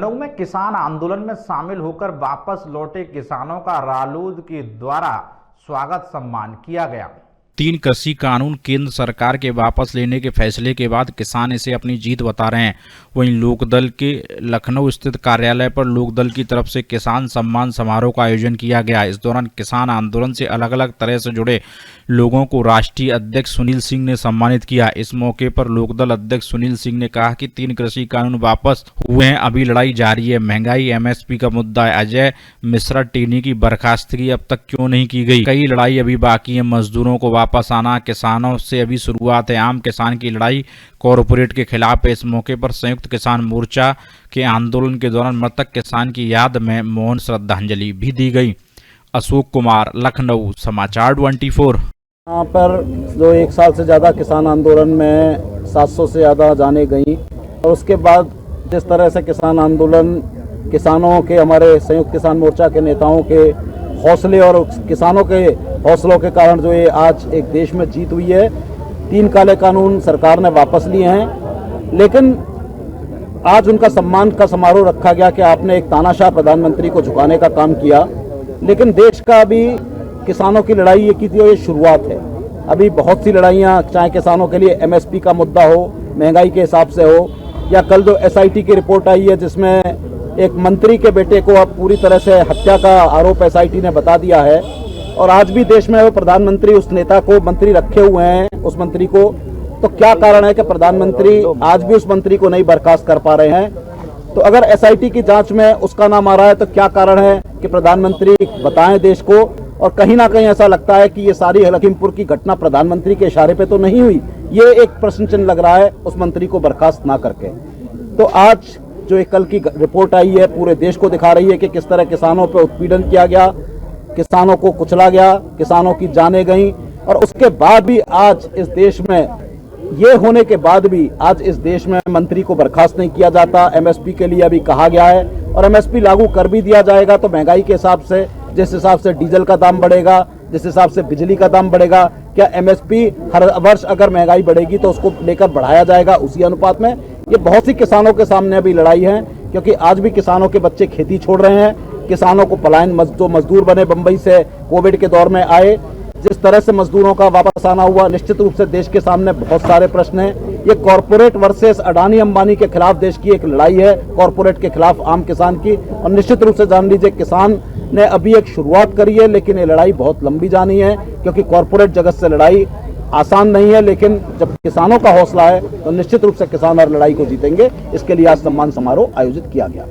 लखनऊ में किसान आंदोलन में शामिल होकर वापस लौटे किसानों का रालोद के द्वारा स्वागत सम्मान किया गया। 3 कृषि कानून केंद्र सरकार के वापस लेने के फैसले के बाद किसान इसे अपनी जीत बता रहे हैं। वहीं लोकदल के लखनऊ स्थित कार्यालय पर लोकदल की तरफ से किसान सम्मान समारोह का आयोजन किया गया। इस दौरान किसान आंदोलन से अलग अलग तरह से जुड़े लोगों को राष्ट्रीय अध्यक्ष सुनील सिंह ने सम्मानित किया। इस मौके पर लोकदल अध्यक्ष सुनील सिंह ने कहा कि 3 कृषि कानून वापस हुए हैं, अभी लड़ाई जारी है। महंगाई MSP का मुद्दा है। अजय मिश्रा टेनी की बर्खास्तगी अब तक क्यों नहीं की गई? कई लड़ाई अभी बाकी है। मजदूरों को वापस आना, किसानों से अभी शुरुआत है। आम किसान की लड़ाई कॉरपोरेट के खिलाफ है। इस मौके पर संयुक्त किसान मोर्चा के आंदोलन के दौरान मृतक किसान की याद में मौन श्रद्धांजलि भी दी गई। अशोक कुमार, लखनऊ, समाचार 24। यहाँ पर जो 1 साल से ज़्यादा किसान आंदोलन में 700 से ज़्यादा जाने गई और उसके बाद जिस तरह से किसान आंदोलन किसानों के, हमारे संयुक्त किसान मोर्चा के नेताओं के हौसले और किसानों के हौसलों के कारण जो ये आज एक देश में जीत हुई है। 3 काले कानून सरकार ने वापस लिए हैं, लेकिन आज उनका सम्मान का समारोह रखा गया कि आपने एक तानाशाह प्रधानमंत्री को झुकाने का काम किया। लेकिन देश का अभी किसानों की लड़ाई ये की थी और ये शुरुआत है। अभी बहुत सी लड़ाइयाँ, चाहे किसानों के लिए MSP का मुद्दा हो, महंगाई के हिसाब से हो, या कल जो SIT की रिपोर्ट आई है जिसमें एक मंत्री के बेटे को अब पूरी तरह से हत्या का आरोप SIT ने बता दिया है। और आज भी देश में प्रधानमंत्री उस नेता को मंत्री रखे हुए हैं, उस मंत्री को, तो क्या कारण है कि प्रधानमंत्री आज भी उस मंत्री को नहीं बर्खास्त कर पा रहे हैं? तो अगर SIT की जांच में उसका नाम आ रहा है तो क्या कारण है कि प्रधानमंत्री बताएं देश को? और कहीं ना कहीं ऐसा लगता है कि ये सारी लखीमपुर की घटना प्रधानमंत्री के इशारे पे तो नहीं हुई। ये एक प्रश्न चिन्ह लग रहा है उस मंत्री को बर्खास्त ना करके। तो आज जो एक कल की रिपोर्ट आई है पूरे देश को दिखा रही है कि किस तरह किसानों पर उत्पीड़न किया गया, किसानों को कुचला गया, किसानों की जानें गई। और उसके बाद भी आज इस देश में ये होने के बाद भी आज इस देश में मंत्री को बर्खास्त नहीं किया जाता। MSP के लिए अभी कहा गया है और MSP लागू कर भी दिया जाएगा तो महंगाई के हिसाब से, जिस हिसाब से डीजल का दाम बढ़ेगा, जिस हिसाब से बिजली का दाम बढ़ेगा, क्या MSP हर वर्ष अगर महंगाई बढ़ेगी तो उसको लेकर बढ़ाया जाएगा उसी अनुपात में? ये बहुत सी किसानों के सामने अभी लड़ाई है, क्योंकि आज भी किसानों के बच्चे खेती छोड़ रहे हैं। किसानों को पलायन, जो मजदूर बने बंबई से कोविड के दौर में आए, जिस तरह से मजदूरों का वापस आना हुआ, निश्चित रूप से देश के सामने बहुत सारे प्रश्न हैं। ये कॉरपोरेट वर्सेस अडानी अंबानी के खिलाफ देश की एक लड़ाई है, कॉरपोरेट के खिलाफ आम किसान की। और निश्चित रूप से जान लीजिए किसान ने अभी एक शुरुआत करी है, लेकिन ये लड़ाई बहुत लंबी जानी है, क्योंकि कॉरपोरेट जगत से लड़ाई आसान नहीं है। लेकिन जब किसानों का हौसला है तो निश्चित रूप से किसान हर लड़ाई को जीतेंगे। इसके लिए आज सम्मान समारोह आयोजित किया गया।